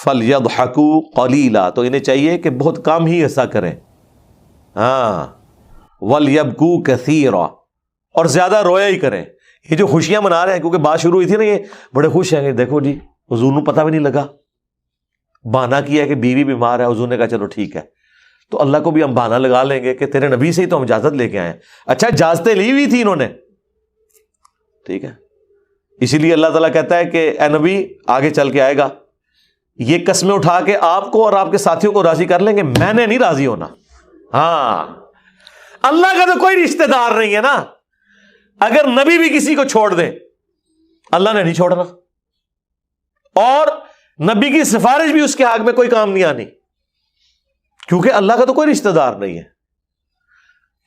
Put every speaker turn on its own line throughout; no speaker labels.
فَلْيَضْحَكُوا قَلِيلًا، تو انہیں چاہیے کہ بہت کم ہی ایسا کریں. ہاں، وَلْيَبْكُوا كَثِيرًا، اور زیادہ رویا ہی کریں. یہ جو خوشیاں منا رہے ہیں، کیونکہ بات شروع ہوئی تھی نا، یہ بڑے خوش ہیں کہ دیکھو جی حضور کو پتہ بھی نہیں لگا، بہانہ کیا کہ بیوی بیمار ہے، حضور نے کہا چلو ٹھیک ہے. تو اللہ کو بھی ہم بہانہ لگا لیں گے کہ تیرے نبی سے ہی تو ہم اجازت لے کے آئے ہیں. اچھا اجازتیں لی ہوئی تھی انہوں نے، ٹھیک ہے. اسی لیے اللہ تعالیٰ کہتا ہے کہ اے نبی آگے چل کے آئے گا، یہ قسمیں اٹھا کے آپ کو اور آپ کے ساتھیوں کو راضی کر لیں گے، میں نے نہیں راضی ہونا. ہاں، اللہ کا تو کوئی رشتہ دار نہیں ہے نا. اگر نبی بھی کسی کو چھوڑ دے اللہ نے نہیں چھوڑنا، اور نبی کی سفارش بھی اس کے حق میں کوئی کام نہیں آنی، کیونکہ اللہ کا تو کوئی رشتہ دار نہیں ہے.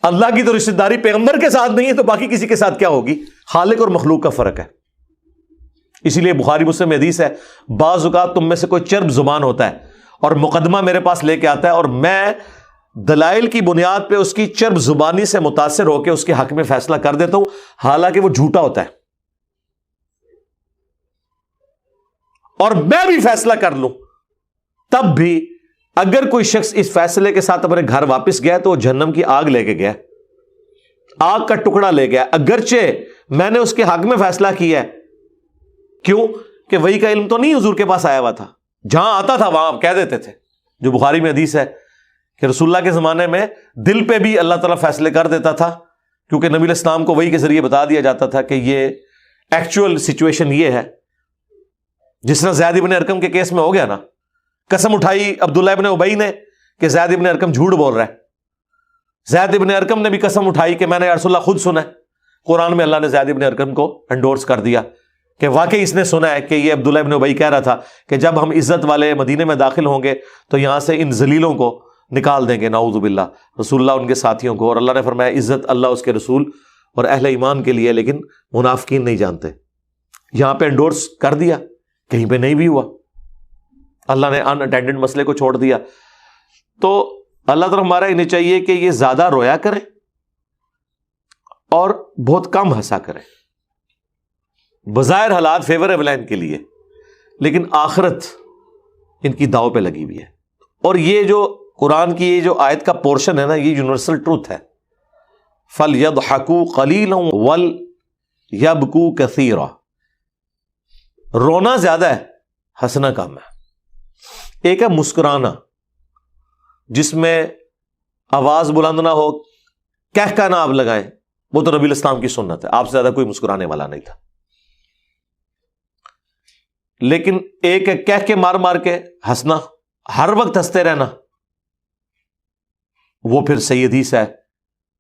اللہ کی تو رشتہ داری پیغمبر کے ساتھ نہیں ہے، تو باقی کسی کے ساتھ کیا ہوگی؟ خالق اور مخلوق کا فرق ہے. اسی لیے بخاری مسلم میں حدیث ہے، بعض اوقات تم میں سے کوئی چرب زبان ہوتا ہے اور مقدمہ میرے پاس لے کے آتا ہے، اور میں دلائل کی بنیاد پہ اس کی چرب زبانی سے متاثر ہو کے اس کے حق میں فیصلہ کر دیتا ہوں، حالانکہ وہ جھوٹا ہوتا ہے. اور میں بھی فیصلہ کر لوں، تب بھی اگر کوئی شخص اس فیصلے کے ساتھ اپنے گھر واپس گیا تو وہ جہنم کی آگ لے کے گیا، آگ کا ٹکڑا لے گیا، اگرچہ میں نے اس کے حق میں فیصلہ کیا ہے. کیوں کہ وحی کا علم تو نہیں حضور کے پاس آیا ہوا تھا، جہاں آتا تھا وہاں آپ کہہ دیتے تھے. جو بخاری میں حدیث ہے کہ رسول اللہ کے زمانے میں دل پہ بھی اللہ تعالیٰ فیصلے کر دیتا تھا، کیونکہ نبی علیہ السلام کو وحی کے ذریعے بتا دیا جاتا تھا کہ یہ ایکچوئل سچویشن یہ ہے. جس طرح زید ابن ارقم کے کیس میں ہو گیا نا، قسم اٹھائی عبداللہ ابن ابی نے کہ زید ابن ارقم جھوٹ بول رہا ہے. زید ابن ارقم نے بھی قسم اٹھائی کہ میں نے یا رسول اللہ خود سنا ہے. قرآن میں اللہ نے زید ابن ارقم کو انڈورس کر دیا کہ واقعی اس نے سنا ہے کہ یہ عبداللہ ابن ابی کہہ رہا تھا کہ جب ہم عزت والے مدینے میں داخل ہوں گے تو یہاں سے ان ذلیلوں کو نکال دیں گے، نعوذ باللہ، رسول اللہ ان کے ساتھیوں کو. اور اللہ نے فرمایا عزت اللہ اس کے رسول اور اہل ایمان کے لیے، لیکن منافقین نہیں جانتے. یہاں پہ انڈورس کر دیا، کہیں پہ نہیں بھی ہوا. اللہ نے ان اٹینڈنٹ مسئلے کو چھوڑ دیا. تو اللہ تعالیٰ ہمارا انہیں چاہیے کہ یہ زیادہ رویا کریں اور بہت کم ہنسا کریں. بظاہر حالات فیوریبل ہیں ان کے لیے، لیکن آخرت ان کی داؤ پہ لگی ہوئی ہے. اور یہ جو قرآن کی یہ جو آیت کا پورشن ہے نا، یہ یونیورسل ٹروتھ ہے. فَلْيَضْحَكُوا قَلِيلًا وَلْيَبْكُوا كَثِيرًا. رونا زیادہ ہے، ہنسنا کم ہے. ایک ہے مسکرانا، جس میں آواز بلند نہ ہو، کہہ نہ آپ لگائیں، وہ تو نبی الاسلام کی سنت ہے. آپ سے زیادہ کوئی مسکرانے والا نہیں تھا. لیکن ایک ہے کہہ کے مار مار کے ہنسنا، ہر وقت ہنستے رہنا، وہ پھر صحیح حدیث ہے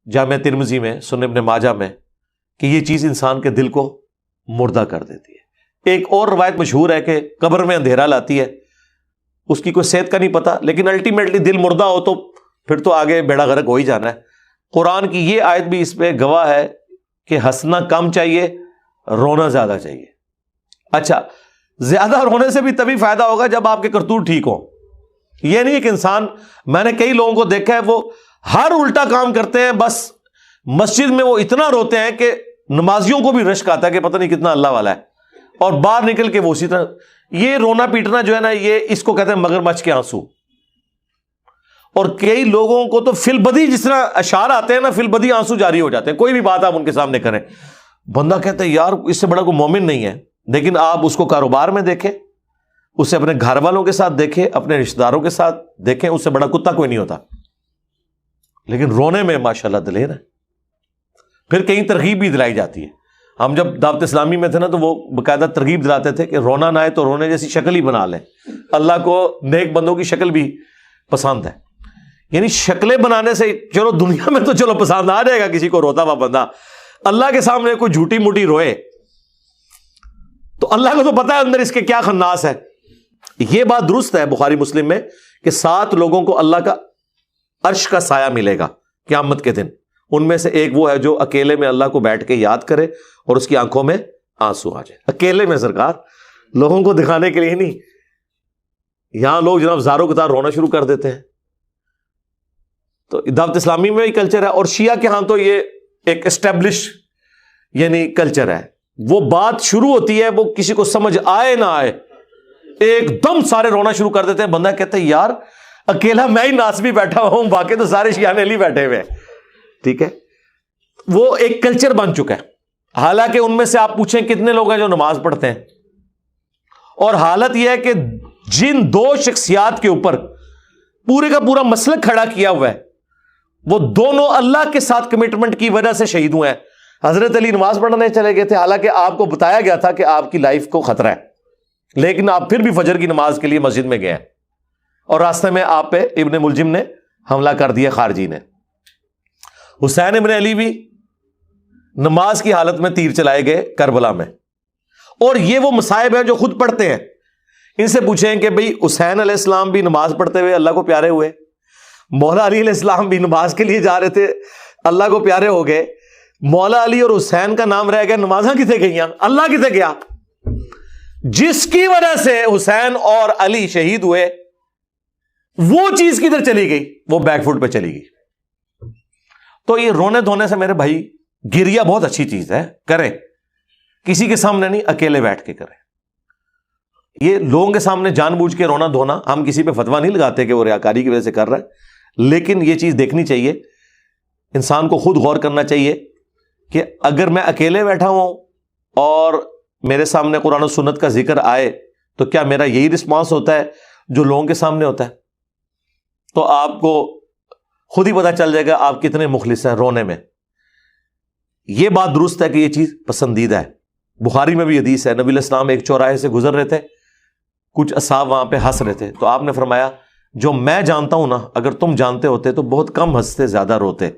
جامع ترمذی میں، سنن ابن ماجہ میں، کہ یہ چیز انسان کے دل کو مردہ کر دیتی ہے. ایک اور روایت مشہور ہے کہ قبر میں اندھیرا لاتی ہے. اس کی کوئی صحت کا نہیں پتا، لیکن الٹیمیٹلی دل مردہ ہو تو پھر تو آگے بیڑا غرق ہو ہی جانا ہے. قرآن کی یہ آیت بھی اس پہ گواہ ہے کہ ہنسنا کم چاہیے، رونا زیادہ چاہیے. اچھا، زیادہ رونے سے بھی تبھی فائدہ ہوگا جب آپ کے کرتوت ٹھیک ہوں. یہ نہیں کہ انسان، میں نے کئی لوگوں کو دیکھا ہے وہ ہر الٹا کام کرتے ہیں، بس مسجد میں وہ اتنا روتے ہیں کہ نمازیوں کو بھی رشک آتا ہے کہ پتہ نہیں کتنا اللہ والا ہے، اور باہر نکل کے وہ اسی طرح. یہ رونا پیٹنا جو ہے نا، یہ اس کو کہتے ہیں مگرمچھ کے آنسو. اور کئی لوگوں کو تو فی البدی جس طرح اشعار آتے ہیں نا، فی البدی آنسو جاری ہو جاتے ہیں. کوئی بھی بات آپ ان کے سامنے کریں، بندہ کہتا ہے یار اس سے بڑا کوئی مومن نہیں ہے. لیکن آپ اس کو کاروبار میں دیکھیں، اسے اپنے گھر والوں کے ساتھ دیکھیں، اپنے رشتہ داروں کے ساتھ دیکھیں، اس سے بڑا کتا کوئی نہیں ہوتا. لیکن رونے میں ماشاءاللہ دلیر ہے. پھر کہیں ترغیب بھی دلائی جاتی ہے. ہم جب دعوت اسلامی میں تھے نا، تو وہ باقاعدہ ترغیب دلاتے تھے کہ رونا نہ آئے تو رونے جیسی شکل ہی بنا لیں. اللہ کو نیک بندوں کی شکل بھی پسند ہے. یعنی شکلیں بنانے سے چلو دنیا میں تو چلو پسند آ جائے گا کسی کو روتا ہوا بندہ، اللہ کے سامنے کوئی جھوٹی موٹی روئے تو اللہ کو تو پتا ہے اندر اس کے کیا خناس ہے. یہ بات درست ہے بخاری مسلم میں کہ 7 لوگوں کو اللہ کا عرش کا سایہ ملے گا قیامت کے دن. ان میں سے ایک وہ ہے جو اکیلے میں اللہ کو بیٹھ کے یاد کرے اور اس کی آنکھوں میں آنسو آ جائے. اکیلے میں سرکار، لوگوں کو دکھانے کے لیے نہیں. یہاں لوگ جناب زاروں قطار رونا شروع کر دیتے ہیں. تو دعوت اسلامی میں بھی کلچر ہے، اور شیعہ کے ہاں تو یہ ایک اسٹیبلش یعنی کلچر ہے. وہ بات شروع ہوتی ہے، وہ کسی کو سمجھ آئے نہ آئے، ایک دم سارے رونا شروع کر دیتے ہیں. بندہ کہتا ہے یار اکیلا میں ہی ناسبی بیٹھا ہوں, باقی تو سارے شیعہ علی بیٹھے ہوئے. ٹھیک ہے, وہ ایک کلچر بن چکا ہے. حالانکہ ان میں سے آپ پوچھیں کتنے لوگ ہیں جو نماز پڑھتے ہیں, اور حالت یہ ہے کہ جن دو شخصیات کے اوپر پورے کا پورا مسلک کھڑا کیا ہوا ہے وہ دونوں اللہ کے ساتھ کمٹمنٹ کی وجہ سے شہید ہوئے ہیں. حضرت علی نماز پڑھنے چلے گئے تھے, حالانکہ آپ کو بتایا گیا تھا کہ آپ کی لائف کو خطرہ ہے, لیکن آپ پھر بھی فجر کی نماز کے لیے مسجد میں گئے ہیں, اور راستے میں آپ پہ ابن ملجم نے حملہ کر دیا, خارجی نے. حسین ابن علی بھی نماز کی حالت میں تیر چلائے گئے کربلا میں. اور یہ وہ مصائب ہیں جو خود پڑھتے ہیں. ان سے پوچھیں کہ بھئی حسین علیہ السلام بھی نماز پڑھتے ہوئے اللہ کو پیارے ہوئے, مولا علی علیہ السلام بھی نماز کے لیے جا رہے تھے, اللہ کو پیارے ہو گئے. مولا علی اور حسین کا نام رہ گیا, نمازاں کتنے گئیاں, اللہ کتنے گیا. جس کی وجہ سے حسین اور علی شہید ہوئے وہ چیز کدھر چلی گئی, وہ بیک فوٹ پہ چلی گئی. تو یہ رونے دھونے سے میرے بھائی, گریا بہت اچھی چیز ہے, کریں کسی کے سامنے نہیں, اکیلے بیٹھ کے کریں. یہ لوگوں کے سامنے جان بوجھ کے رونا دھونا, ہم کسی پہ فتویٰ نہیں لگاتے کہ وہ ریاکاری کی وجہ سے کر رہا ہے, لیکن یہ چیز دیکھنی چاہیے, انسان کو خود غور کرنا چاہیے کہ اگر میں اکیلے بیٹھا ہوں اور میرے سامنے قرآن و سنت کا ذکر آئے تو کیا میرا یہی رسپانس ہوتا ہے جو لوگوں کے سامنے ہوتا ہے؟ تو آپ کو خود ہی پتہ چل جائے گا آپ کتنے مخلص ہیں رونے میں. یہ بات درست ہے کہ یہ چیز پسندیدہ ہے. بخاری میں بھی حدیث ہے, نبی علیہ السلام ایک چوراہے سے گزر رہے تھے, کچھ اصحاب وہاں پہ ہنس رہے تھے, تو آپ نے فرمایا جو میں جانتا ہوں نا, اگر تم جانتے ہوتے تو بہت کم ہنستے زیادہ روتے.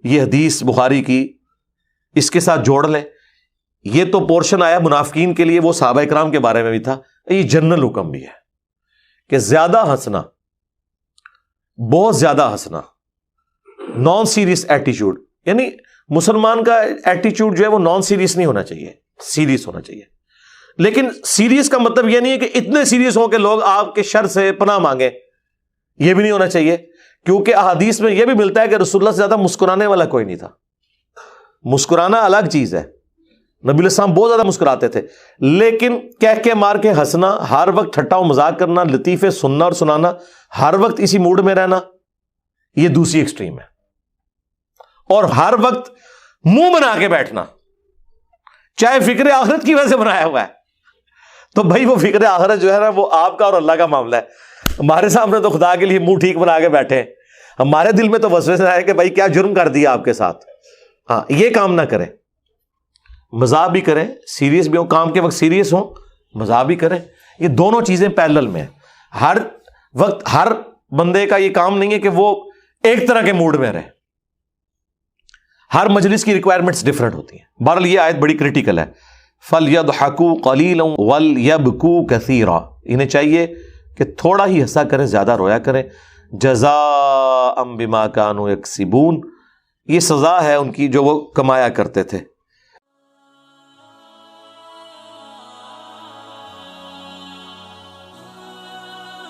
یہ حدیث بخاری کی, اس کے ساتھ جوڑ لیں. یہ تو پورشن آیا منافقین کے لیے, وہ صحابہ کرام کے بارے میں بھی تھا. یہ جنرل حکم بھی ہے کہ زیادہ ہنسنا, بہت زیادہ ہنسنا, نان سیریس ایٹیچیوڈ, یعنی مسلمان کا ایٹیچیوڈ جو ہے وہ نان سیریس نہیں ہونا چاہیے, سیریس ہونا چاہیے. لیکن سیریس کا مطلب یہ نہیں ہے کہ اتنے سیریس ہوں کہ لوگ آپ کے شر سے پناہ مانگیں, یہ بھی نہیں ہونا چاہیے, کیونکہ احادیث میں یہ بھی ملتا ہے کہ رسول اللہ سے زیادہ مسکرانے والا کوئی نہیں تھا. مسکرانا الگ چیز ہے, نبی علیہ السلام بہت زیادہ مسکراتے تھے, لیکن کہہ کے مار کے ہنسنا, ہر وقت ٹھٹا و مذاق کرنا, لطیفے سننا اور سنانا, ہر وقت اسی موڈ میں رہنا, یہ دوسری ایکسٹریم ہے. اور ہر وقت منہ بنا کے بیٹھنا, چاہے فکر آخرت کی وجہ سے بنایا ہوا ہے, تو بھائی وہ فکر آخرت جو ہے نا وہ آپ کا اور اللہ کا معاملہ ہے. ہمارے سامنے تو خدا کے لیے منہ ٹھیک بنا کے بیٹھے ہیں, ہمارے دل میں تو وسوسہ ہے کہ بھائی کیا جرم کر دیا آپ کے ساتھ. ہاں, یہ کام نہ کریں, مزاح بھی کریں, سیریس بھی ہوں, کام کے وقت سیریس ہوں, مزاح بھی کریں. یہ دونوں چیزیں پیرلل میں ہیں. ہر وقت ہر بندے کا یہ کام نہیں ہے کہ وہ ایک طرح کے موڈ میں رہے, ہر مجلس کی ریکوائرمنٹس ڈفرنٹ ہوتی ہیں. بہرحال یہ آیت بڑی کریٹیکل ہے. فَلْيَضْحَكُوا قَلِيلًا وَلْيَبْكُوا كَثِيرًا, انہیں چاہیے کہ تھوڑا ہی ہنسا کریں, زیادہ رویا کریں. جَزَاءً بِمَا كَانُوا يَكْسِبُونَ, یہ سزا ہے ان کی جو وہ کمایا کرتے تھے.